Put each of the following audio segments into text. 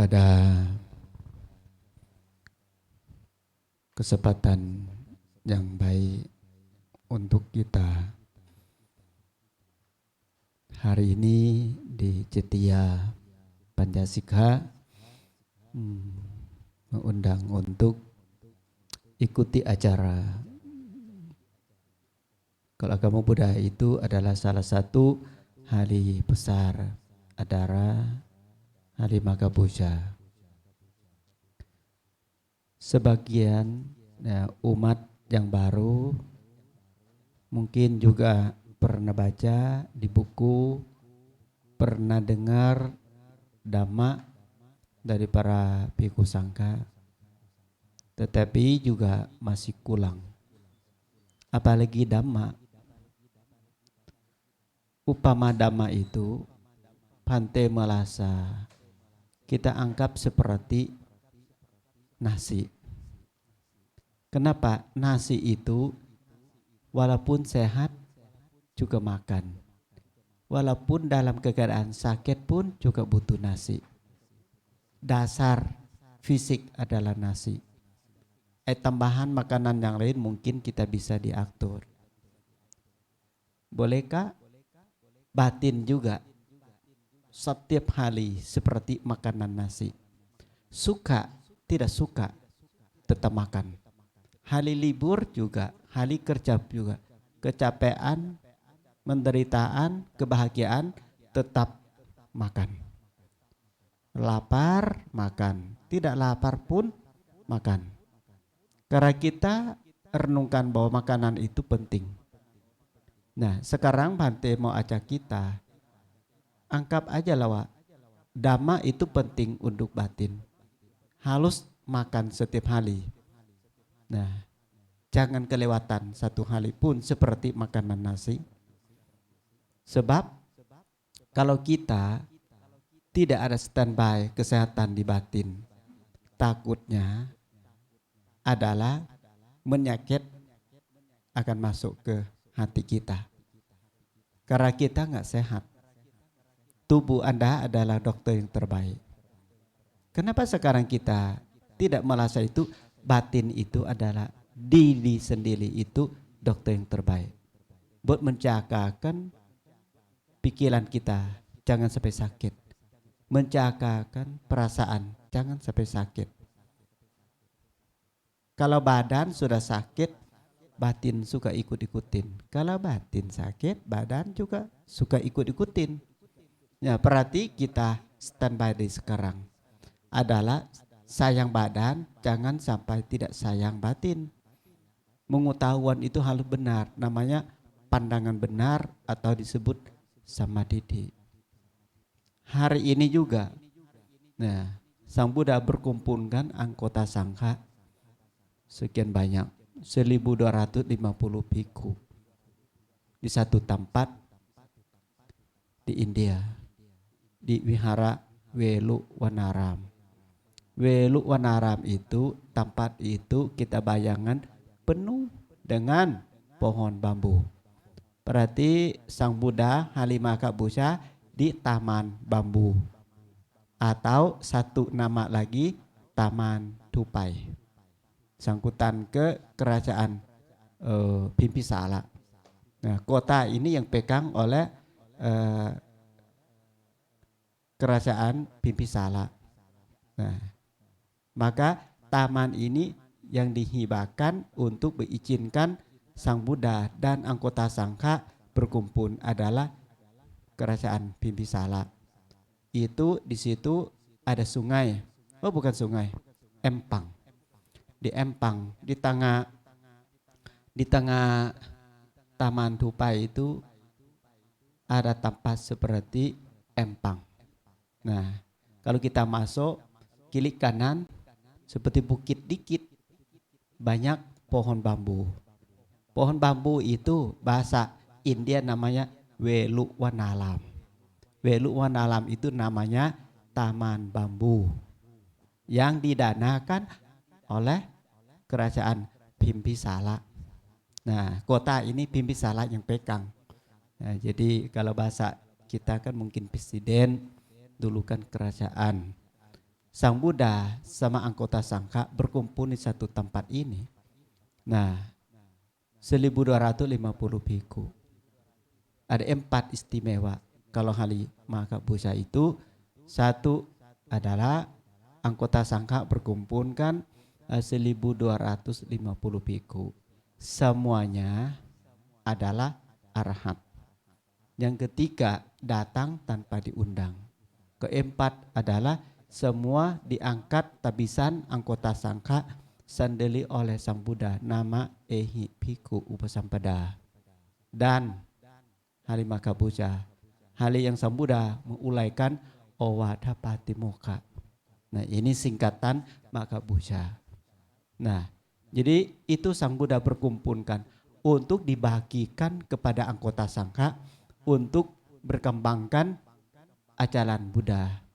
pada kesempatan yang baik untuk kita hari ini di Cetia Panjasika mengundang untuk ikuti acara. Kalau agama Buddha itu adalah salah satu hari besar Adara, hari Magabusha. Sebagian umat yang baru mungkin juga pernah baca di buku, pernah dengar Dhamma dari para bhikkhu sangha, tetapi juga masih kurang. Apalagi Dhamma. Upama Dhamma itu Bhante Malasa kita anggap seperti nasi. Kenapa? Nasi itu walaupun sehat juga makan. Walaupun dalam keadaan sakit pun juga butuh nasi. Dasar fisik adalah nasi. Tambahan makanan yang lain mungkin kita bisa diatur. Bolehkah? Batin juga setiap hari seperti makanan nasi. Suka, tidak suka, tetap makan. Hari libur juga, hari kerja juga. Kecapean, penderitaan, kebahagiaan, tetap makan. Lapar, makan. Tidak lapar pun makan. Karena kita renungkan bahwa makanan itu penting. Nah, sekarang Bhante mau ajak kita, anggap aja lah, Dhamma itu penting untuk batin. Harus makan setiap hari. Nah, jangan kelewatan satu hari pun seperti makanan nasi. Sebab kalau kita tidak ada standby kesehatan di batin, takutnya adalah penyakit akan masuk ke hati kita. Karena kita nggak sehat. Tubuh Anda adalah dokter yang terbaik. Kenapa sekarang kita tidak merasa itu batin itu adalah diri sendiri itu dokter yang terbaik. Buat menjagakan pikiran kita jangan sampai sakit. Menjagakan perasaan jangan sampai sakit. Kalau badan sudah sakit, batin suka ikut-ikutin. Kalau batin sakit, badan juga suka ikut-ikutin. Ya, berarti kita standby dari sekarang adalah sayang badan, jangan sampai tidak sayang batin. Mengetahuan itu harus benar, namanya pandangan benar atau disebut samadhi. Hari ini juga, nah, Sang Buddha berkumpulkan anggota sangha sekian banyak. 1250 bhikkhu di satu tempat di India, di Wihara Welu Wanaram. Welu Wanaram itu tempat itu kita bayangkan penuh dengan pohon bambu. Berarti Sang Buddha hari Magabusha di taman bambu, atau satu nama lagi Taman Tupai. Sangkutan ke kerajaan Bimpisara. Nah, kota ini yang pegang oleh kerajaan Bimpisara. Nah, maka taman ini yang dihibahkan untuk mengizinkan Sang Buddha dan anggota sangha berkumpul adalah kerajaan Bimpisara. Itu di situ ada sungai. Oh, bukan sungai, empang. Di empang, di tengah Taman Tupai itu ada tempat seperti empang. Nah, kalau kita masuk kiri kanan seperti bukit dikit, banyak pohon bambu. Pohon bambu itu bahasa India namanya Welu Wanalam. Welu Wanalam itu namanya taman bambu yang didanakan oleh kerajaan Bimpisara. Nah, kota ini Bimpisara yang pegang. Nah, jadi kalau bahasa kita kan mungkin presiden, dulu kan kerajaan. Sang Buddha sama anggota sangka berkumpul di satu tempat ini. Nah, 1250 biku. Ada 4 istimewa. Kalau hari Maka Busa itu, satu adalah anggota sangka berkumpulkan 1250 biku. Semuanya adalah arahat. Yang ketiga, datang tanpa diundang. Keempat adalah semua diangkat tabisan anggota sangka sandeli oleh Sang Buddha, nama Ehi Bhikkhu Upasampada. Dan hari Maka Busa, hari yang Sang Buddha mengulaikan Owada Patimokkha. Nah, ini singkatan Maka Busa. Nah, jadi itu Sang Buddha berkumpulkan untuk dibagikan kepada anggota sangka untuk berkembangkan ajaran Buddha.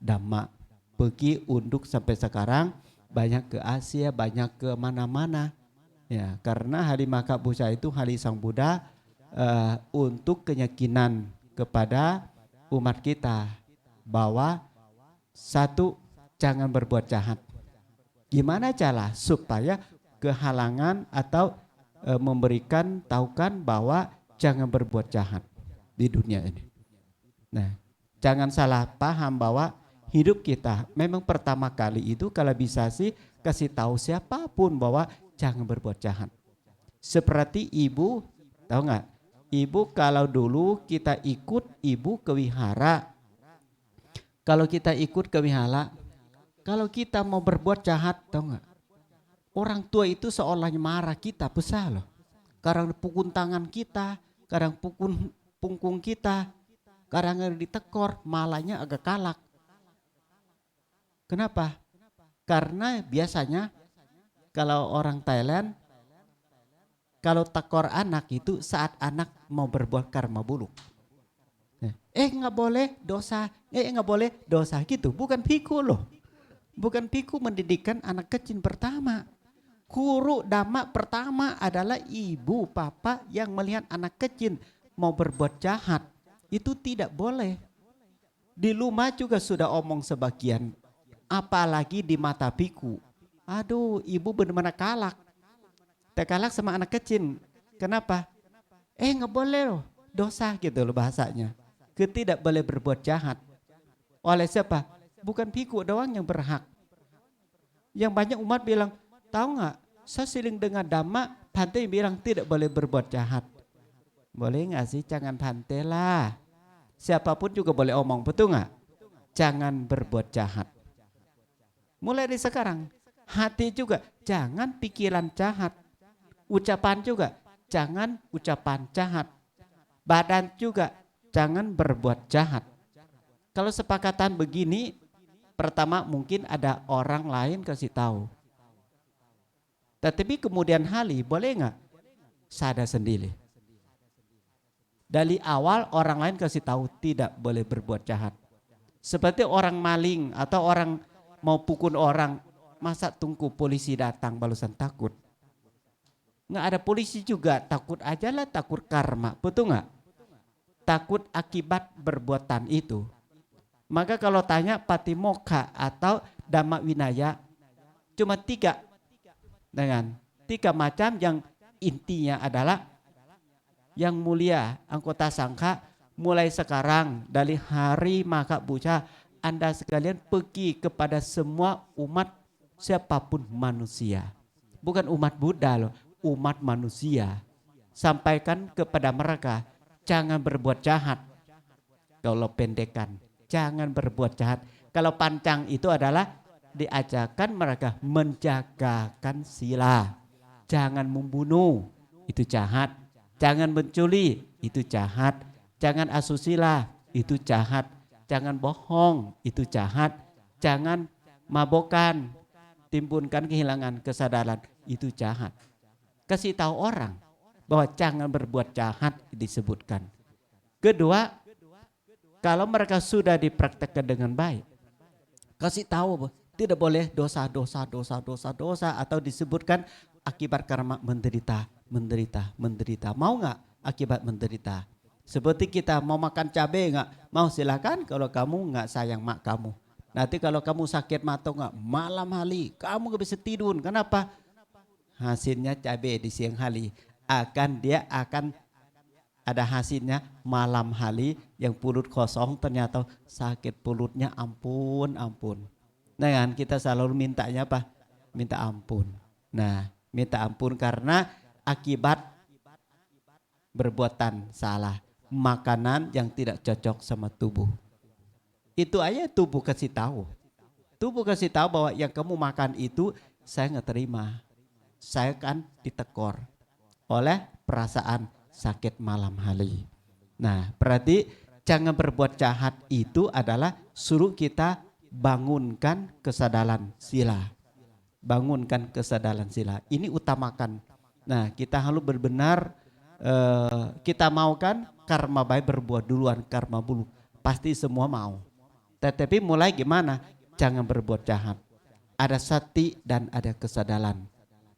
Dhamma pergi unduk sampai sekarang banyak ke Asia, banyak ke mana-mana. Ya, karena hari Maka Busa itu hari Sang Buddha untuk keyakinan kepada umat kita bahwa satu, jangan berbuat jahat. Gimana cara supaya kehalangan atau memberikan tahukan bahwa jangan berbuat jahat di dunia ini. Nah, jangan salah paham bahwa hidup kita memang pertama kali itu kalau bisa sih kasih tahu siapapun bahwa jangan berbuat jahat. Seperti ibu, tahu nggak? Ibu kalau dulu kita ikut ibu ke wihara, kalau kita ikut ke wihara, kalau kita mau berbuat jahat, tahu nggak? Orang tua itu seolahnya marah kita, besar loh. Kadang pukul tangan kita, kadang pukul punggung kita, kadang ditekor, malahnya agak galak. Kenapa? Karena biasanya kalau orang Thailand, kalau tekor anak itu saat anak mau berbuat karma buruk. Nggak boleh dosa, nggak boleh dosa gitu. Bukan bhikkhu loh. Bukan bhikkhu mendidikan anak kecil pertama. Guru dhamma pertama adalah ibu, papa yang melihat anak kecil mau berbuat jahat. Itu tidak boleh. Di rumah juga sudah omong sebagian. Apalagi di mata bhikkhu. Aduh, ibu benar-benar galak. Galak sama anak kecil. Kenapa? Nggak boleh loh, dosa gitu loh bahasanya. Tidak boleh berbuat jahat. Oleh siapa? Bukan bhikkhu doang yang berhak. Yang banyak umat bilang, tahu nggak? Saya siling dengan dhamma, Bhante bilang tidak boleh berbuat jahat. Boleh nggak sih? Jangan Bhante lah. Siapapun juga boleh omong, betul nggak? Jangan berbuat jahat. Mulai dari sekarang, hati juga jangan pikiran jahat. Ucapan juga jangan ucapan jahat. Badan juga jangan berbuat jahat. Kalau sepakatan begini, pertama mungkin ada orang lain kasih tahu. Tetapi kemudian hari boleh nggak? Sadar sendiri. Dari awal orang lain kasih tahu tidak boleh berbuat jahat. Seperti orang maling atau orang mau pukul orang, masa tunggu polisi datang barusan takut? Nggak ada polisi juga, takut aja lah, takut karma, betul nggak? Takut akibat perbuatan itu. Maka kalau tanya patimokkha atau dhamma winaya, cuma 3 dengan 3 macam yang intinya adalah yang mulia anggota sangka mulai sekarang dari hari Maka Busa Anda sekalian pergi kepada semua umat siapapun manusia. Bukan umat Buddha loh, umat manusia. Sampaikan kepada mereka, jangan berbuat jahat. Kalau pendekan, jangan berbuat jahat. Kalau panjang itu adalah diajarkan mereka menjagakan sila. Jangan membunuh, itu jahat. Jangan mencuri, itu jahat. Jangan asusila, itu jahat. Jangan bohong, itu jahat. Jangan mabokan, timbulkan kehilangan kesadaran, itu jahat. Kasih tahu orang bahwa jangan berbuat jahat disebutkan. Kedua, kalau mereka sudah dipraktekkan dengan baik, kasih tahu tidak boleh dosa atau disebutkan akibat karma menderita. Mau nggak akibat menderita? Seperti kita mau makan cabai nggak? Mau silakan kalau kamu nggak sayang mak kamu. Nanti kalau kamu sakit mata nggak malam hari, kamu nggak bisa tidur. Kenapa? Hasilnya cabai di siang hari. Dia akan ada hasilnya malam hari yang perut kosong ternyata sakit perutnya ampun. Nah kan kita selalu mintanya apa? Minta ampun. Nah minta ampun karena akibat berbuatan salah. Makanan yang tidak cocok sama tubuh. Itu aja tubuh kasih tahu. Tubuh kasih tahu bahwa yang kamu makan itu saya nggak terima. Saya kan ditekor oleh perasaan sakit malam hari. Nah, berarti jangan berbuat jahat itu adalah suruh kita bangunkan kesadaran sila. Bangunkan kesadaran sila. Ini utamakan. Nah, kita harus benar-benar kita mau kan karma baik berbuat duluan, karma buruk. Pasti semua mau. Tetapi mulai gimana? Jangan berbuat jahat. Ada sati dan ada kesadaran.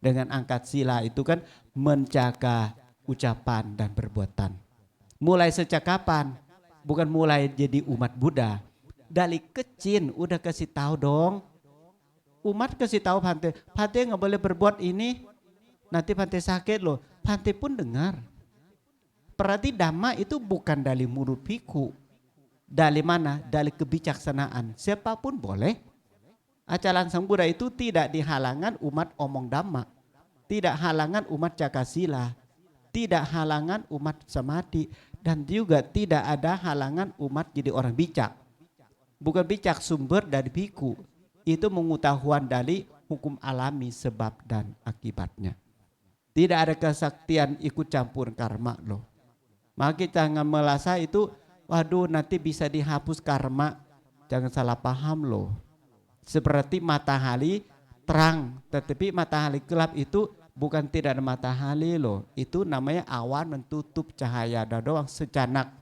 Dengan angkat sila itu kan menjaga ucapan dan perbuatan. Mulai sejak kapan? Bukan mulai jadi umat Buddha. Dari kecil udah kasih tahu dong. Umat kasih tahu Bhante nggak boleh berbuat ini. Nanti Bhante sakit loh. Bhante pun dengar. Berarti dhamma itu bukan dari mulut biku. Dari mana? Dari kebijaksanaan. Siapapun boleh. Ajaran Sang Buddha itu tidak dihalangan umat omong dhamma. Tidak halangan umat jaga sila. Tidak halangan umat samadhi dan juga tidak ada halangan umat jadi orang bijak. Bukan bijak sumber dari biku. Itu pengetahuan dari hukum alami sebab dan akibatnya. Tidak ada kesaktian ikut campur karma loh. Maka kita jangan merasa itu waduh nanti bisa dihapus karma. Jangan salah paham loh. Seperti matahari terang tetapi matahari gelap itu bukan tidak ada matahari loh. Itu namanya awan menutup cahaya doang sejenak.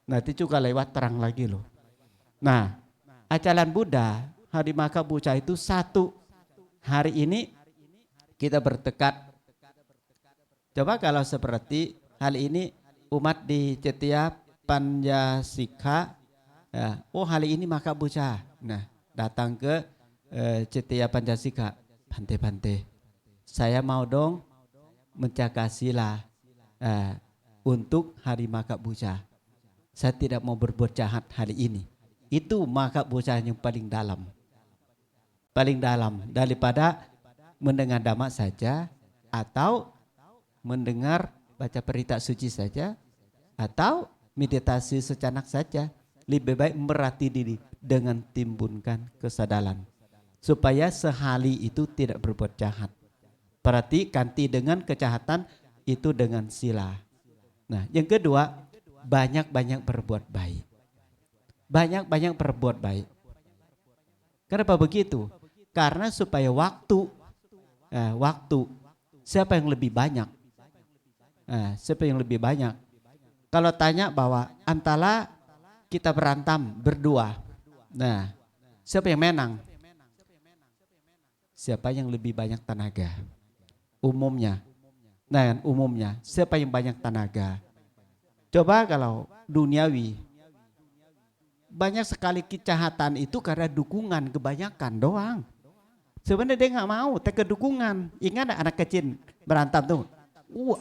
Nanti juga lewat terang lagi loh. Nah, ajaran Buddha hari Maka Buca itu satu. Hari ini kita bertekad. Coba kalau seperti hari ini umat di Cetia Panjasika. Ya, oh hari ini Maka Buca. Nah, datang ke Cetia Panjasika. Bhante. Saya mau dong menjaga sila untuk hari Maka Buca. Saya tidak mau berbuat jahat hari ini. Itu Maka Buca yang paling dalam. Paling dalam daripada mendengar dhamma saja atau mendengar baca perita suci saja atau meditasi sejenak saja. Lebih baik meratih diri dengan timbulkan kesadaran. Supaya sehari itu tidak berbuat jahat. Berarti ganti dengan kejahatan itu dengan sila. Nah yang kedua banyak-banyak berbuat baik. Banyak-banyak berbuat baik. Kenapa begitu? Karena supaya waktu siapa yang lebih banyak? Siapa yang lebih banyak? Kalau tanya bahwa antara kita berantem berdua, nah siapa yang menang? Siapa yang lebih banyak tenaga? Umumnya. Nah umumnya siapa yang banyak tenaga? Coba kalau duniawi. Banyak sekali kejahatan itu karena dukungan kebanyakan doang. Sebenarnya dia nggak mau, tapi dukungan. Ingat anak kecil berantem tuh.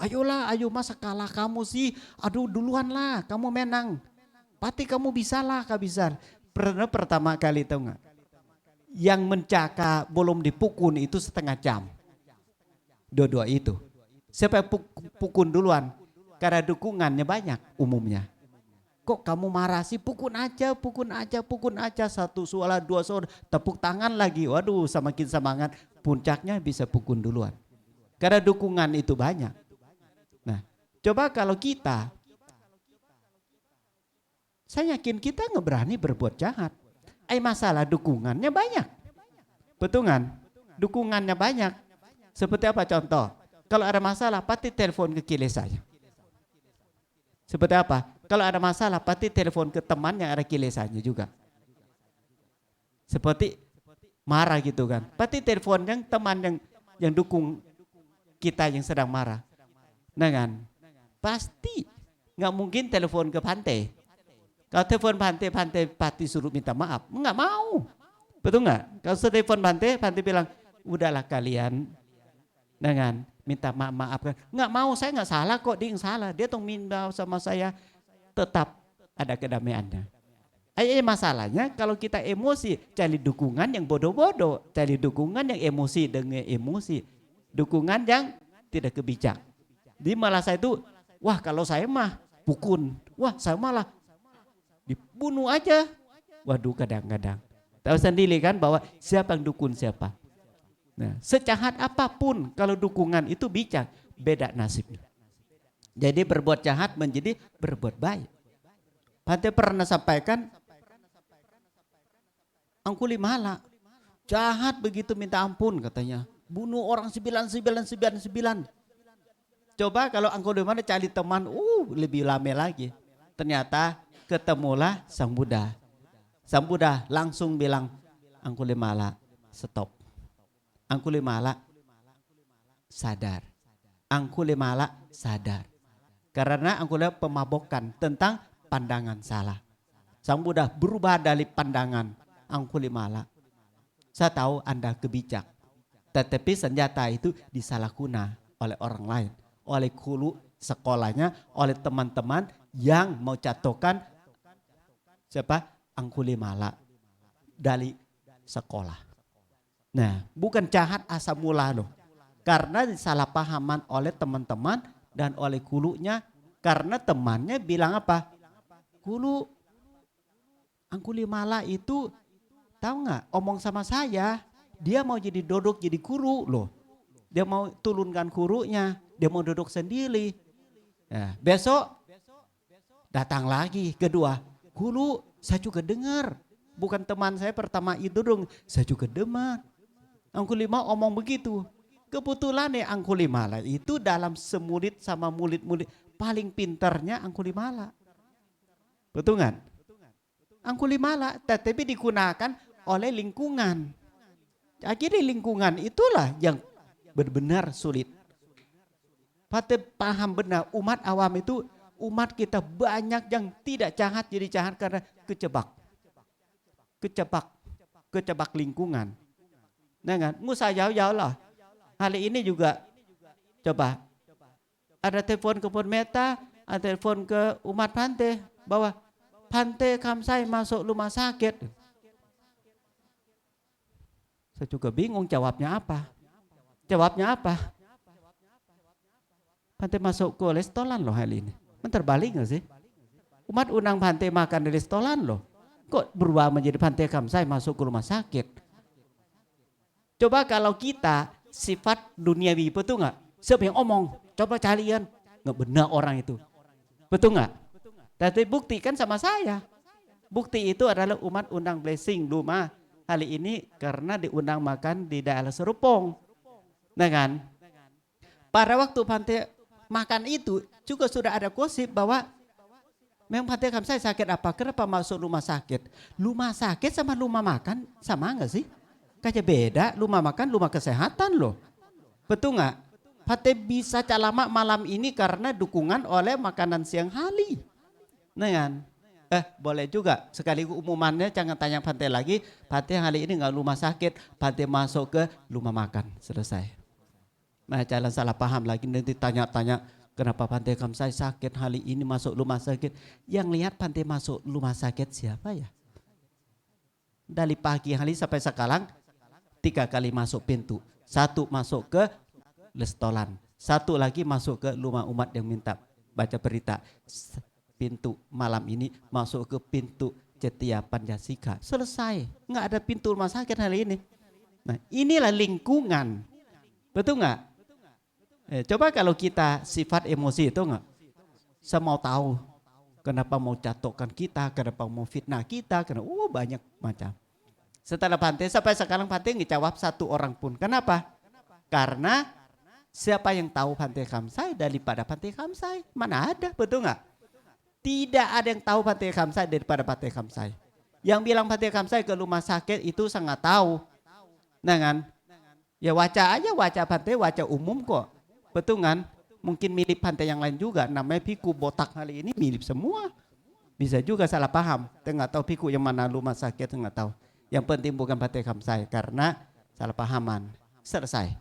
Ayolah, ayo masa kalah kamu sih. Aduh duluan lah, kamu menang. Pasti kamu bisa lah, kehabisan. Pertama kali tahu nggak? Yang mencaka belum dipukul itu setengah jam. Dua-dua itu. Siapa yang pukul duluan? Karena dukungannya banyak umumnya. Kok kamu marah sih? Pukul aja. Satu suara, dua suara, tepuk tangan lagi. Waduh, semakin semangat. Puncaknya bisa pukul duluan. Karena dukungan itu banyak. Nah, coba kalau kita, saya yakin kita nggak berani berbuat jahat. Masalah dukungannya banyak. Betul kan? Dukungannya banyak. Seperti apa contoh? Kalau ada masalah, pasti telepon ke kile saya. Seperti apa? Kalau ada masalah, pasti telepon ke teman yang ada kilesanya juga. Seperti marah gitu kan. Pasti telepon yang teman yang dukung kita yang sedang marah. Nah kan? Pasti. Nggak mungkin telepon ke Bhante. Kalau telepon Bhante pasti suruh minta maaf. Nggak mau. Betul nggak? Kalau saya telepon Bante bilang, udahlah kalian dengan minta maaf. Nggak mau, saya nggak salah kok, dia yang salah. Dia tuh minta sama saya, tetap ada kedamaiannya. Masalahnya kalau kita emosi, cari dukungan yang bodoh-bodoh, cari dukungan yang emosi dengan emosi, dukungan yang tidak kebijak. Di malah saya itu, wah kalau saya mah pukul, wah saya malah dibunuh aja. Waduh, kadang-kadang tahu sendiri kan bahwa siapa yang dukun siapa. Nah, sejahat apapun kalau dukungan itu bijak, beda nasibnya. Jadi berbuat jahat menjadi berbuat baik. Bante pernah sampaikan, Angkulimala jahat begitu minta ampun katanya. Bunuh orang 999. Coba kalau Angkulimala cari teman, lebih lama lagi. Ternyata ketemulah Sang Buddha. Sang Buddha langsung bilang, Angkulimala stop. Angkulimala sadar. Angkulimala sadar. Karena Angkulimala pemabokan tentang pandangan salah. Sang Buddha berubah dari pandangan Angkulimala. Saya tahu Anda kebijak. Tetapi senjata itu disalahguna oleh orang lain. Oleh guru sekolahnya, oleh teman-teman yang mau jatuhkan siapa? Angkulimala dari sekolah. Nah, bukan jahat asal mula loh. Karena disalahpahaman oleh teman-teman dan oleh gurunya. Karena temannya bilang apa? Guru, Angkulimala itu tahu nggak? Omong sama saya, dia mau jadi duduk jadi guru loh. Dia mau turunkan gurunya, dia mau duduk sendiri. Nah, besok datang lagi kedua, guru saya juga dengar. Bukan teman saya pertama itu dong, saya juga dengar. Angkulimala omong begitu. Kebetulan ya Angkulimala itu dalam semurid sama murid-murid paling pintarnya Angkulimala. Betul kan? Angkulimala tetapi digunakan oleh lingkungan. Akhirnya lingkungan itulah yang benar-benar sulit. Paham benar umat awam itu, umat kita banyak yang tidak jahat jadi jahat karena kecebak lingkungan. Nah kan, Musa jauh-jauh lah. Hari ini juga coba ada telepon ke Pon Meta, ada telepon ke umat Bante bahwa Bante Kamsai masuk rumah sakit. Saya juga bingung jawabnya apa. Bante masuk ke restoran loh hari ini. Terbalik gak sih? Umat undang Bante makan di restoran loh. Kok berubah menjadi Bante Kamsai masuk ke rumah sakit? Coba kalau kita sifat duniawi, betul gak? Siapa yang omong? Coba carian. Gak benar orang itu. Betul gak? Tapi buktikan sama saya. Bukti itu adalah umat undang blessing rumah hari ini karena diundang makan di daerah Serupong. Nah kan? Pada waktu Bante makan itu juga sudah ada gosip bahwa memang Bante Kamsai sakit apa? Kenapa masuk rumah sakit? Rumah sakit sama rumah makan sama enggak sih? Kayak beda, rumah makan, rumah kesehatan loh. Betul enggak? Bante bisa calama malam ini karena dukungan oleh makanan siang hari. Nah kan? Boleh juga. Sekali umumannya jangan tanya Bante lagi. Bante hari ini enggak rumah sakit. Bante masuk ke rumah makan. Selesai. Nah jangan salah paham lagi. Nanti tanya-tanya kenapa Bante Kamsai sakit hari ini masuk rumah sakit. Yang lihat Bante masuk rumah sakit siapa ya? Dari pagi hari sampai sekarang 3 kali masuk pintu. 1 masuk ke restoran. 1 lagi masuk ke rumah umat yang minta baca berita. Pintu malam ini masuk ke pintu Cetia Panjasika. Selesai. Nggak ada pintu rumah sakit hari ini. Nah inilah lingkungan. Betul nggak? Coba kalau kita sifat emosi itu nggak? Saya mau tahu kenapa mau jatuhkan kita, kenapa mau fitnah kita, kenapa banyak macam. Setelah Bante sampai sekarang Bante nggak jawab 1 orang pun. Kenapa? Karena siapa yang tahu Bante Kamsai daripada Bante Kamsai? Mana ada, betul nggak? Tidak ada yang tahu Bante Kamsai daripada Bante Kamsai. Yang bilang Bante Kamsai ke rumah sakit itu sangat tahu. Nah kan? Ya wajah Bante, wajah umum kok. Betul kan? Mungkin mirip Bante yang lain juga. Namanya Biku botak kali ini mirip semua. Bisa juga salah paham. Saya nggak tahu Biku yang mana rumah sakit, saya nggak tahu. Yang penting bukan Bante Kamsai karena salah pahaman. Selesai.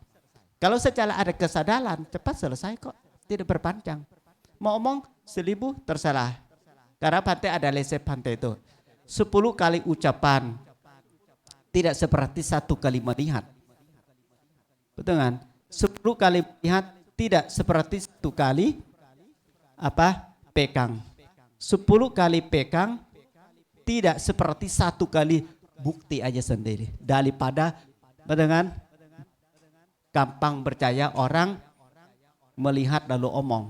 Kalau secara ada kesadaran cepat selesai kok. Tidak berpanjang. Mau omong 1000 tersalah. Karena Bante ada lesep Bante itu. 10 kali ucapan tidak seperti 1 kali melihat. Betul kan? 10 kali melihat tidak seperti 1 kali pegang. 10 kali pegang tidak seperti 1 kali bukti aja sendiri. Daripada dengan gampang percaya orang melihat lalu omong.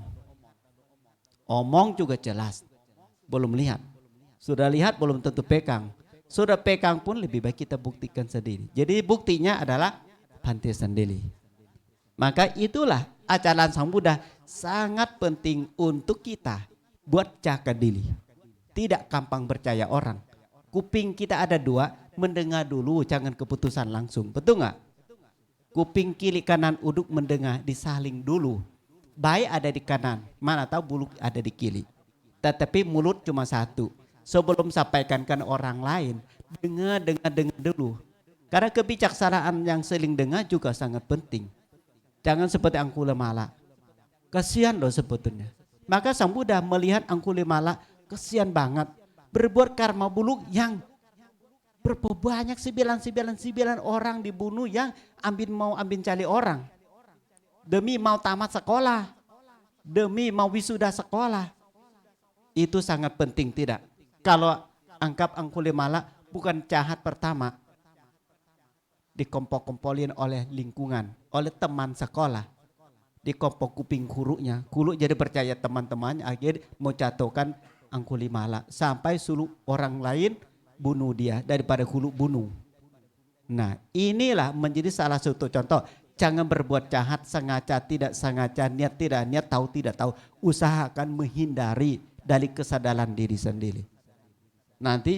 Omong juga jelas, belum lihat. Sudah lihat belum tentu pegang. Sudah pegang pun lebih baik kita buktikan sendiri. Jadi buktinya adalah Bante sendiri. Maka itulah ajaran Sang Buddha sangat penting untuk kita buat jaga diri. Tidak gampang percaya orang. Kuping kita ada 2, mendengar dulu, jangan keputusan langsung. Betul nggak? Kuping kiri kanan uduk mendengar, disaling dulu. Baik ada di kanan, mana tahu buluk ada di kiri. Tetapi mulut cuma 1. Sebelum sampaikan ke orang lain, dengar dulu. Karena kebijaksanaan yang saling dengar juga sangat penting. Jangan seperti Angkulimala. Kasihan loh sebetulnya. Maka Sang Buddha melihat Angkulimala kasihan banget. Berbuat karma buluk yang berapa banyak 999 orang dibunuh yang mau ambil cari orang. Demi mau tamat sekolah. Demi mau wisuda sekolah. Itu sangat penting tidak? Kalau anggap Angkulimala bukan jahat pertama. Dikompok-kompolin oleh lingkungan, oleh teman sekolah. Dikompok kuping gurunya. Guru jadi percaya teman-temannya akhirnya mau jatuhkan Angkulimala. Sampai suruh orang lain bunuh dia daripada guru bunuh. Nah inilah menjadi salah satu contoh. Jangan berbuat jahat sengaja, tidak sengaja, niat tidak niat, tahu tidak tahu. Usahakan menghindari dari kesadaran diri sendiri. Nanti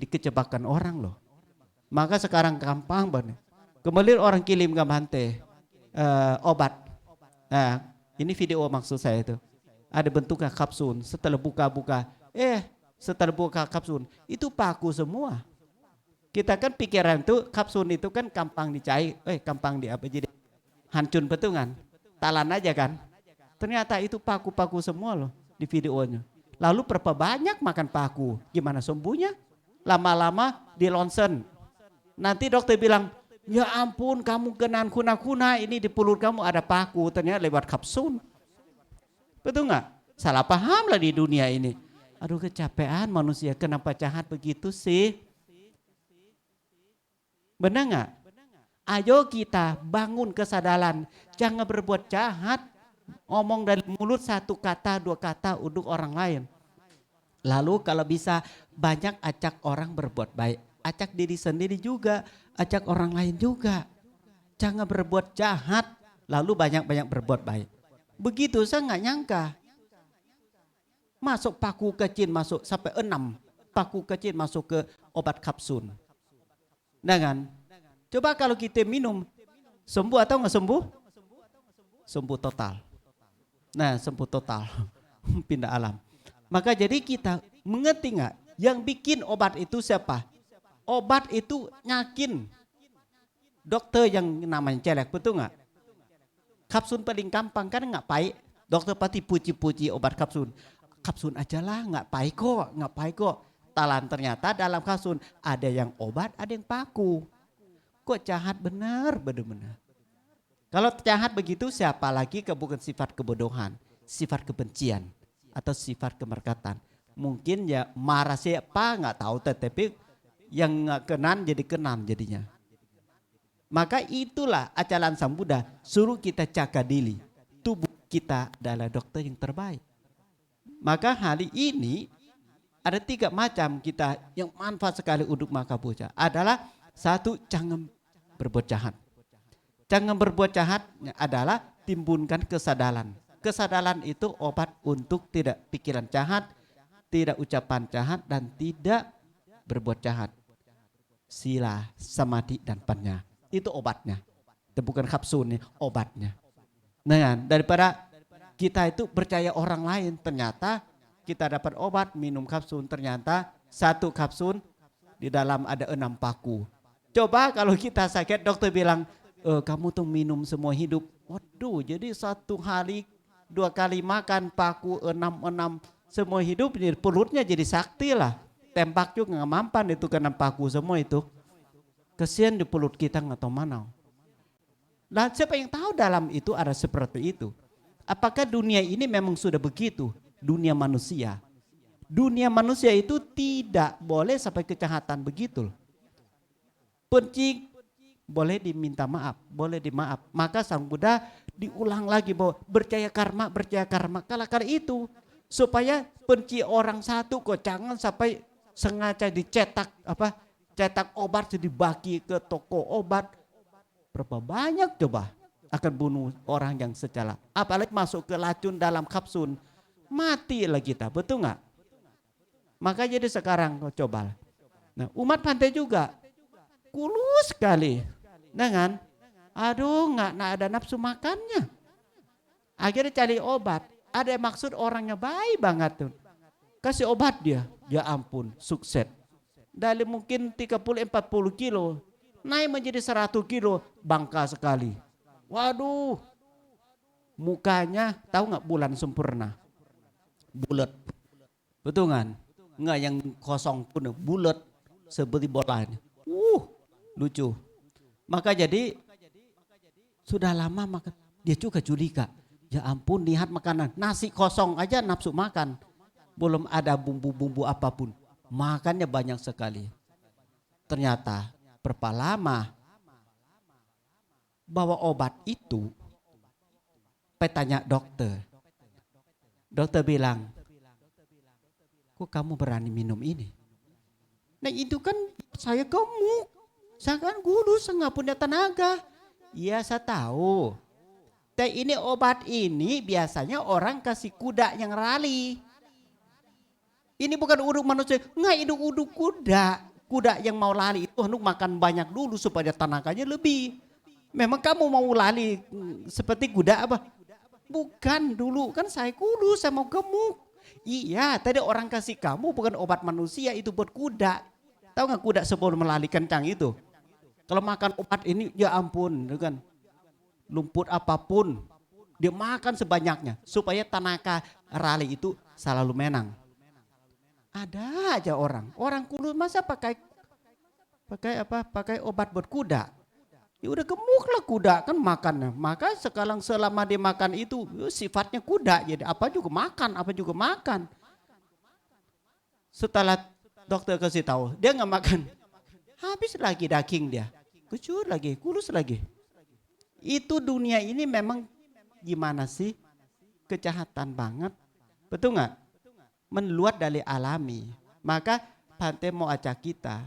dikecepakan orang loh. Maka sekarang gampang banget. Kembali orang kirim ke Bante obat. Nah, ini video maksud saya itu. Ada bentuknya kapsul. Setelah buka-buka, setelah buka kapsul itu paku semua. Kita kan pikiran itu kapsul itu kan gampang dicair, gampang jadi hancur betul kan? Talan aja kan? Ternyata itu paku-paku semua loh di videonya. Lalu berapa banyak makan paku? Gimana sembuhnya? Lama-lama di ronsen. Nanti dokter bilang, ya ampun kamu kena kuna-kuna, ini di pulut kamu ada paku, ternyata lewat kapsul. Betul nggak? Salah paham lah di dunia ini. Aduh kecapean manusia, kenapa jahat begitu sih? Benar nggak? Ayo kita bangun kesadaran, jangan berbuat jahat. Ngomong dari mulut 1 kata, 2 kata untuk orang lain. Lalu kalau bisa banyak ajak orang berbuat baik. Ajak diri sendiri juga, ajak orang lain juga. Jangan berbuat jahat, lalu banyak-banyak berbuat baik. Begitu saya nggak nyangka. Masuk paku kecil, masuk sampai 6 paku kecil masuk ke obat kapsul. Nah kan? Coba kalau kita minum, sembuh atau nggak sembuh? Sembuh total. Nah sembuh total, pindah alam. Maka jadi kita mengerti nggak? Yang bikin obat itu siapa? Obat itu nyakin. Dokter yang namanya celek, betul nggak? Kapsul paling gampang kan nggak pahit. Dokter pasti puji-puji obat kapsul. Kapsul aja lah, nggak pahit kok. Talan ternyata dalam kapsul ada yang obat, ada yang paku. Kok jahat benar. Kalau jahat begitu siapa lagi bukan sifat kebodohan, sifat kebencian atau sifat kemerkatan. Mungkin ya marah siapa nggak tahu, tetapi yang nggak kenan jadi kenan jadinya. Maka itulah ajaran Sang Buddha, suruh kita jaga diri. Tubuh kita adalah dokter yang terbaik. Maka hari ini ada 3 macam kita yang manfaat sekali untuk maka puja. Adalah 1, jangan berbuat jahat. Jangan berbuat jahat adalah timbulkan kesadaran. Kesadaran itu obat untuk tidak pikiran jahat, tidak ucapan jahat, dan tidak berbuat jahat. Sila, samadhi, dan panya. Itu obatnya. Itu bukan kapsul nih, obatnya. Nah, daripada kita itu percaya orang lain, ternyata kita dapat obat, minum kapsul, ternyata 1 kapsul Di dalam ada 6 paku. Coba kalau kita sakit dokter bilang, kamu tuh minum semua hidup. Waduh, jadi 1 hari 2 kali makan paku 6 semua hidup, perutnya jadi sakti lah. Tembak juga nggak mampan itu kena paku semua itu. Kesian di perut kita nggak tahu mana. Nah siapa yang tahu dalam itu ada seperti itu. Apakah dunia ini memang sudah begitu? Dunia manusia. Dunia manusia itu tidak boleh sampai kejahatan begitu. Benci boleh diminta maaf, boleh dimaaf. Maka Sang Buddha diulang lagi bahwa percaya karma. Kala-kala itu supaya benci orang satu kok jangan sampai sengaja dicetak cetak obat dibagi ke toko obat. Berapa banyak coba akan bunuh orang yang secara, apalagi masuk ke racun dalam kapsul, matilah kita, betul nggak? Maka jadi sekarang kau coba. Nah umat pantai juga kulus sekali dengan nggak ada nafsu makannya. Akhirnya cari obat. Ada yang maksud orangnya baik banget tuh. Kasih obat dia, ya ampun sukses. Dari mungkin 30-40 kilo naik menjadi 100 kilo, bangka sekali. Waduh, mukanya tahu nggak bulan sempurna, bulat, betul kan? Nggak yang kosong pun, bulat seperti bolanya. Lucu. Maka jadi sudah lama maka dia juga curiga. Ya ampun, lihat makanan nasi kosong aja nafsu makan, belum ada bumbu-bumbu apapun. Makannya banyak sekali. Ternyata berapa lama bawa obat itu, tanya dokter. Dokter bilang, kok kamu berani minum ini? Nah itu kan saya gemuk, saya kan guru, saya nggak punya tenaga. Iya saya tahu. Tapi ini obat ini biasanya orang kasih kuda yang rali. Ini bukan uduk manusia, nggak itu uduk kuda. Kuda yang mau lari itu hendak makan banyak dulu supaya tenaganya lebih. Memang kamu mau lari seperti kuda apa? Bukan dulu, kan saya kurus, saya mau gemuk. Iya, tadi orang kasih kamu bukan obat manusia, itu buat kuda. Tahu nggak kuda sebelum melali kencang itu? Kalau makan obat ini, ya ampun, kan lumpur apapun, dia makan sebanyaknya supaya tenaga rali itu selalu menang. Ada aja orang kurus masa pakai obat buat kuda. Ya udah gemuk lah kuda kan makannya. Maka sekarang selama dia makan itu sifatnya kuda, jadi apa juga makan. Setelah dokter kasih tahu, dia nggak makan. Habis lagi daging dia. Kecur lagi, kurus lagi. Itu dunia ini memang gimana sih? Kejahatan banget. Betul nggak? Meluat dari alami. Maka Bhante mau ajak kita,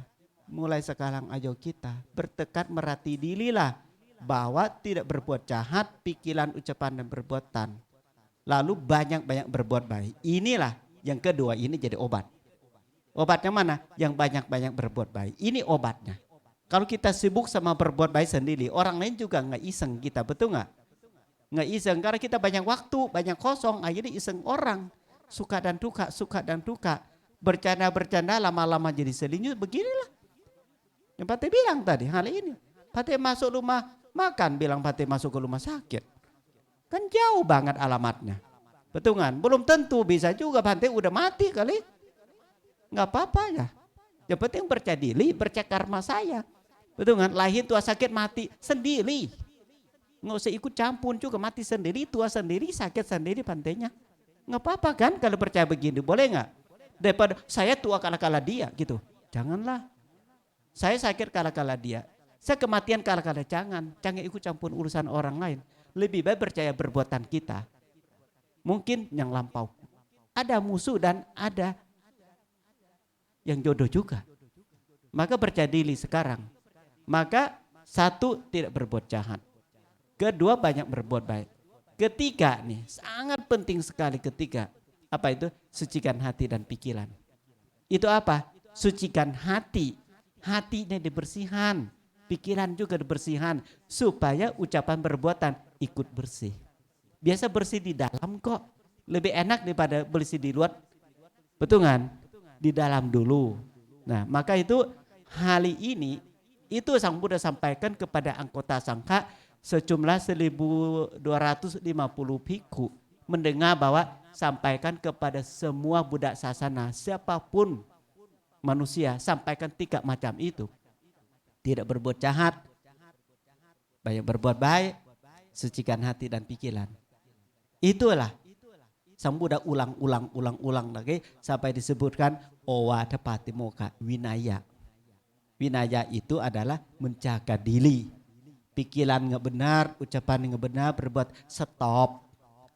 mulai sekarang ayo kita bertekad merati dirilah bahwa tidak berbuat jahat, pikiran, ucapan dan perbuatan. Lalu banyak-banyak berbuat baik. Inilah yang kedua, ini jadi obat. Obatnya mana? Yang banyak-banyak berbuat baik. Ini obatnya. Kalau kita sibuk sama berbuat baik sendiri, orang lain juga nggak iseng kita, betul nggak? Nggak iseng karena kita banyak waktu, banyak kosong, akhirnya iseng orang. Suka dan duka. Bercanda lama-lama jadi selinyu, beginilah. Yang Pate bilang tadi, hal ini. Pate masuk rumah makan, bilang Pate masuk ke rumah sakit. Kan jauh banget alamatnya. Betul kan? Belum tentu, bisa juga Pate udah mati kali. Nggak apa-apa ya. Yang penting percaya diri, percaya karma saya. Betul kan? Lahir tua sakit mati sendiri. Nggak usah ikut campur juga, mati sendiri, tua sendiri, sakit sendiri Pantenya. Nggak apa-apa kan kalau percaya begini, boleh nggak? Daripada saya tua kala-kala dia gitu. Janganlah. Saya sakit kala-kala dia. Saya kematian kala-kala jangan ikut campur urusan orang lain. Lebih baik percaya perbuatan kita. Mungkin yang lampau. Ada musuh dan ada yang jodoh juga. Maka percaya diri sekarang. Maka satu, tidak berbuat jahat. Kedua, banyak berbuat baik. Ketiga nih, sangat penting sekali ketiga. Apa itu? Sucikan hati dan pikiran. Itu apa? Sucikan hati. Hatinya dibersihkan. Pikiran juga dibersihkan. Supaya ucapan perbuatan ikut bersih. Biasa bersih di dalam kok. Lebih enak daripada bersih di luar. Betul kan? Di dalam dulu. Nah maka itu hari ini itu Sang Buddha sampaikan kepada anggota sangka sejumlah 1.250 bhikkhu, mendengar bahwa sampaikan kepada semua budak sasana, siapapun manusia, sampaikan 3 macam itu. Tidak berbuat jahat, banyak berbuat baik, sucikan hati dan pikiran. Itulah Sang Buddha ulang lagi sampai disebutkan Owada Patimokkha Winaya. Winaya itu adalah menjaga diri. Pikiran nggak benar, ucapan nggak benar, berbuat stop,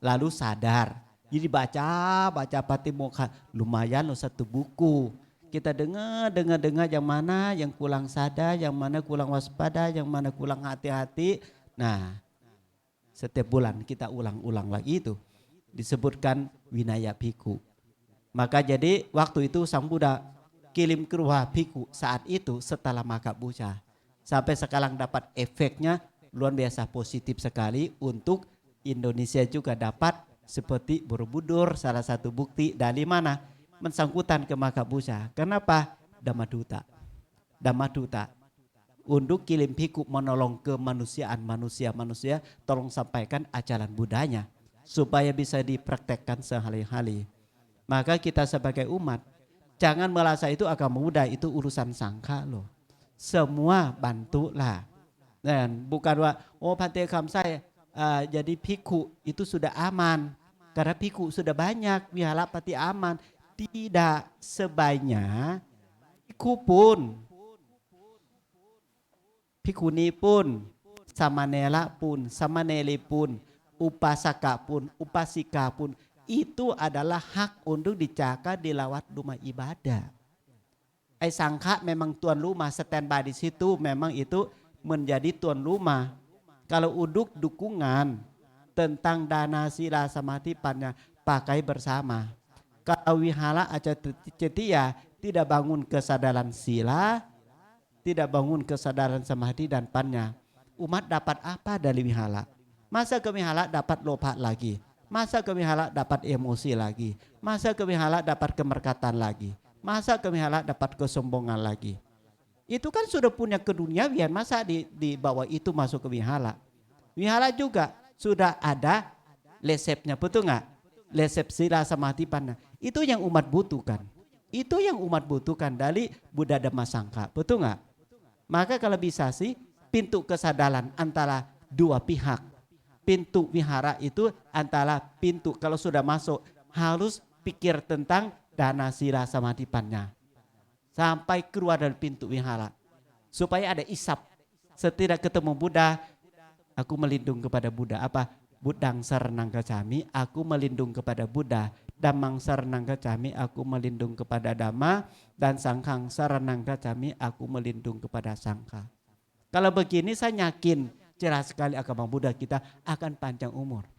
lalu sadar. Jadi baca Patimokkha, lumayan loh 1 buku. Kita dengar yang mana yang kurang sadar, yang mana kurang waspada, yang mana kurang hati-hati. Nah, setiap bulan kita ulang lagi itu. Disebutkan Winaya Bhikkhu. Maka jadi waktu itu Sang Buddha kirim ke rumah bhikkhu saat itu setelah maka buca. Sampai sekarang dapat efeknya luar biasa positif sekali untuk Indonesia juga dapat seperti Borobudur, salah satu bukti dari mana? Mensangkutan ke maka buca. Kenapa? Dhammaduta. Untuk kirim bhikkhu menolong kemanusiaan manusia, tolong sampaikan ajaran Buddhanya supaya bisa dipraktekkan sehari-hari. Maka kita sebagai umat jangan merasa itu agama Buddha itu urusan sangka loh. Semua bantulah. Dan bukan wah, Bhante Kamsai jadi bhikkhu itu sudah aman. Karena bhikkhu sudah banyak, wihara pati aman. Tidak, sebaiknya bhikkhu pun, bhikkhuni pun, samanera pun, samaneri pun, upasaka pun, upasika pun, itu adalah hak untuk dijaga di lewat rumah ibadah. Sangka memang tuan rumah, standby di situ, memang itu menjadi tuan rumah. Kalau uduk dukungan tentang dana sila samadhi pannya pakai bersama. Kalau wihara aja cetia tidak bangun kesadaran sila, tidak bangun kesadaran samadhi dan pannya. Umat dapat apa dari wihara? Masa ke wihara dapat lopa lagi? Masa ke wihara dapat emosi lagi? Masa ke wihara dapat kemerkatan lagi? Masa ke wihara dapat kesombongan lagi? Itu kan sudah punya keduniawian, masa di bawah itu masuk ke wihara? Wihara juga sudah ada resepnya, betul nggak? Resep sila samadhi panna. Itu yang umat butuhkan. Itu yang umat butuhkan dari Buddha Dhamma Sangha, betul nggak? Maka kalau bisa sih pintu kesadaran antara dua pihak. Pintu wihara itu antara pintu kalau sudah masuk harus pikir tentang dana sila samadhi pannya. Sampai keluar dari pintu wihara. Supaya ada isap. Setidak ketemu Buddha, aku melindung kepada Buddha. Apa? Buddhang saranang gacchami, aku melindung kepada Buddha. Dhammang saranang gacchami, aku melindung kepada Dhamma. Dan Sanghang saranang gacchami, aku melindung kepada Sangha. Kalau begini saya yakin jelas sekali agama Buddha kita akan panjang umur.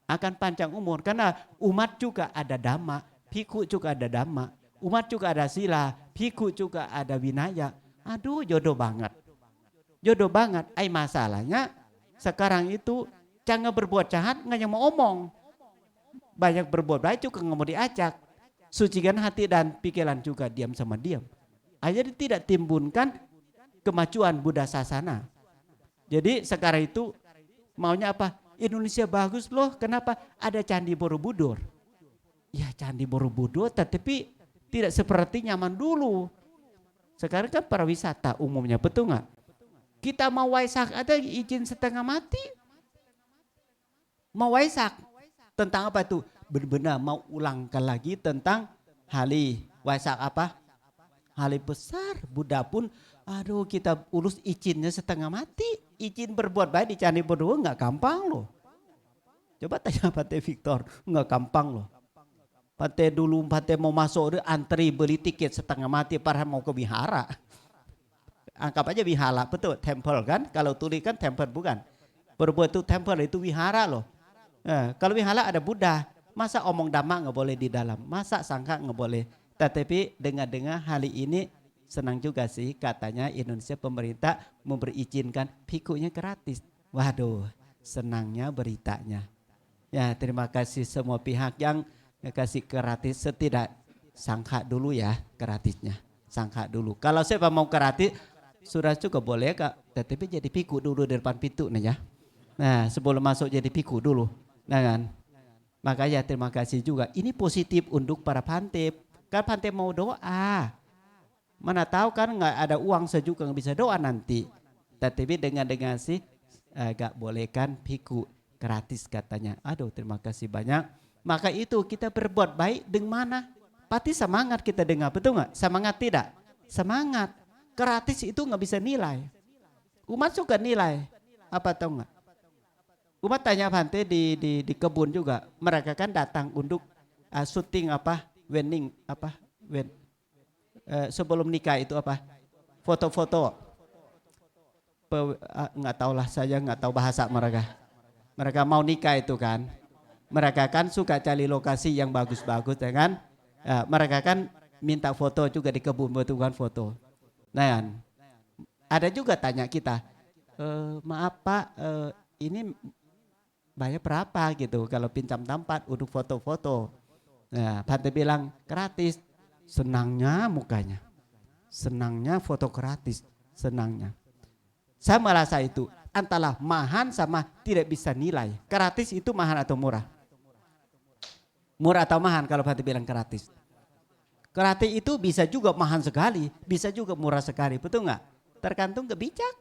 Akan panjang umur karena umat juga ada Dhamma, bhikkhu juga ada Dhamma. Umat juga ada sila, bhikkhu juga ada winaya. Aduh jodoh banget. Jodoh banget. Masalahnya sekarang itu jangan berbuat jahat, nggak yang mau omong. Banyak berbuat baik juga nggak mau diajak. Sucikan hati dan pikiran juga diam sama diam. Jadi tidak timbulkan kemajuan Buddha Sasana. Jadi sekarang itu maunya apa? Indonesia bagus loh, kenapa? Ada Candi Borobudur. Ya Candi Borobudur tetapi tidak seperti nyaman dulu. Sekarang kan para wisata umumnya, betul nggak? Kita mau Waisak ada izin setengah mati. Mau Waisak tentang apa tuh? Benar-benar mau ulangkan lagi tentang hari Waisak apa? Hari besar. Buddha pun aduh kita urus izinnya setengah mati. Izin berbuat baik di Candi Borobudur nggak gampang loh. Coba tanya Pate Victor, nggak gampang loh. Pate dulu Pate mau masuk antri beli tiket setengah mati para mau ke wihara. Anggap aja wihara, betul temple kan? Kalau tulis kan temple bukan. Berbuat itu temple itu wihara loh. Kalau wihara ada Buddha, masa omong dhamma nggak boleh di dalam, masa sangka nggak boleh. Tetapi dengar-dengar hari ini senang juga sih katanya Indonesia pemerintah memberizinkan bhikkhunya gratis. Waduh, senangnya beritanya. Ya terima kasih semua pihak yang kasih gratis, setidak sangka dulu ya gratisnya. sangka dulu. Kalau siapa mau karate sudah juga boleh Kak, tetapi jadi piku dulu di depan pintu nih ya. Nah sebelum masuk jadi piku dulu, nah kan. Makanya terima kasih juga. Ini positif untuk para pantip. Kan pantip mau doa. Mana tahu kan nggak ada uang sejuta nggak bisa doa nanti. Tetapi dengan sih gak bolehkan piku gratis katanya. Aduh terima kasih banyak. Maka itu kita berbuat baik dengan mana? Pasti semangat kita dengar, betul nggak? Semangat tidak? Semangat. Gratis itu nggak bisa nilai. Umat suka nilai. Apa tahu nggak? Umat tanya Bante di kebun juga. Mereka kan datang untuk syuting apa? Wedding apa? Sebelum nikah itu apa? Foto-foto. Nggak tahu lah, saya nggak tahu bahasa mereka. Mereka mau nikah itu kan. Mereka kan suka cari lokasi yang bagus-bagus ya kan. Mereka kan minta foto juga di kebun, betul kan foto. Nah kan. Ada juga tanya kita, maaf Pak, ini bayar berapa gitu kalau pinjam tempat untuk foto-foto. Nah, Bante bilang gratis. Senangnya mukanya. Senangnya foto gratis, senangnya. Saya merasa itu antara mahal sama tidak bisa nilai. Gratis itu mahal atau murah? Murah atau mahal kalau Bante bilang gratis? Gratis itu bisa juga mahal sekali, bisa juga murah sekali, betul nggak? Tergantung kebijak.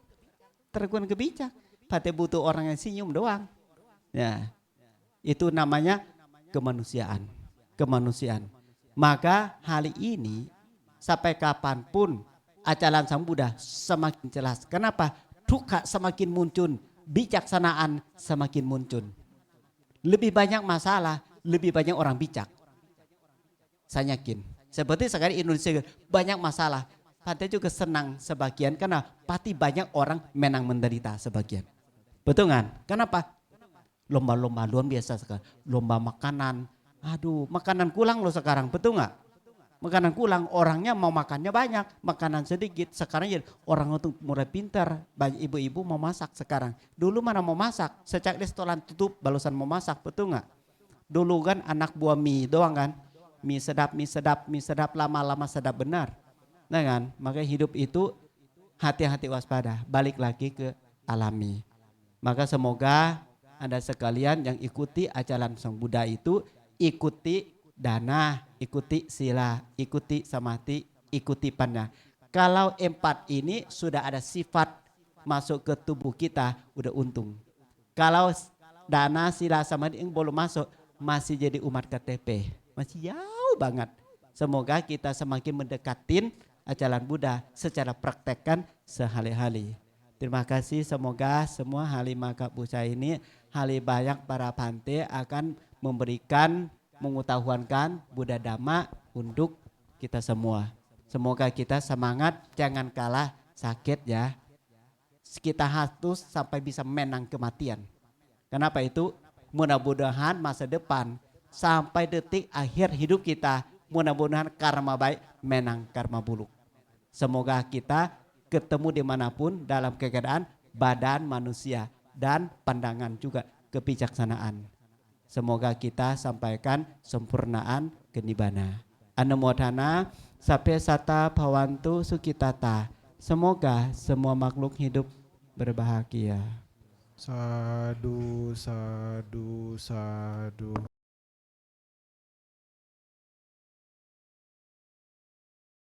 Tergantung kebijak. Bante butuh orang yang senyum doang. Ya, itu namanya kemanusiaan. Kemanusiaan. Maka hari ini sampai kapanpun ajaran Sang Buddha semakin jelas. Kenapa? Duka semakin muncul, bijaksanaan semakin muncul. Lebih banyak masalah, lebih banyak orang bijak. Saya yakin. Seperti sekarang Indonesia banyak masalah. Bante juga senang sebagian karena pasti banyak orang menang menderita sebagian. Betul kan? Kenapa? Lomba-lomba luar biasa sekarang. Lomba makanan. Aduh, makanan kurang loh sekarang. Betul nggak? Makanan kurang, orangnya mau makannya banyak, makanan sedikit. Sekarang ya orang untuk mulai pintar. Banyak ibu-ibu mau masak sekarang. Dulu mana mau masak? Sejak restoran tutup, balusan mau masak. Betul nggak? Dulu kan anak buah mie doang kan. Mie sedap, mie sedap, mie sedap, lama-lama sedap benar. Nah kan? Maka hidup itu hati-hati waspada. Balik lagi ke alami. Maka semoga Anda sekalian yang ikuti ajaran Sang Buddha itu, ikuti dana, ikuti sila, ikuti samadhi, ikuti panna. Kalau 4 ini sudah ada sifat masuk ke tubuh kita, udah untung. Kalau dana, sila, samadhi yang belum masuk, masih jadi umat KTP. Masih jauh banget. Semoga kita semakin mendekatin ajaran Buddha secara praktekkan sehari-hari. Terima kasih, semoga semua hari Maka Busa ini hari banyak para Bante akan memberikan, mengetahuan Buddha Dhamma untuk kita semua. Semoga kita semangat, jangan kalah sakit ya. Kita harus sampai bisa menang kematian. Kenapa itu? Mudah-mudahan masa depan sampai detik akhir hidup kita, mudah-mudahan karma baik menang karma buruk. Semoga kita ketemu dimanapun dalam keadaan badan manusia dan pandangan juga kebijaksanaan. Semoga kita sampaikan sempurnaan kenibana. Anumodhana sape sata bhawantu sukitata. Semoga semua makhluk hidup berbahagia. Sadu, sadu, sadu.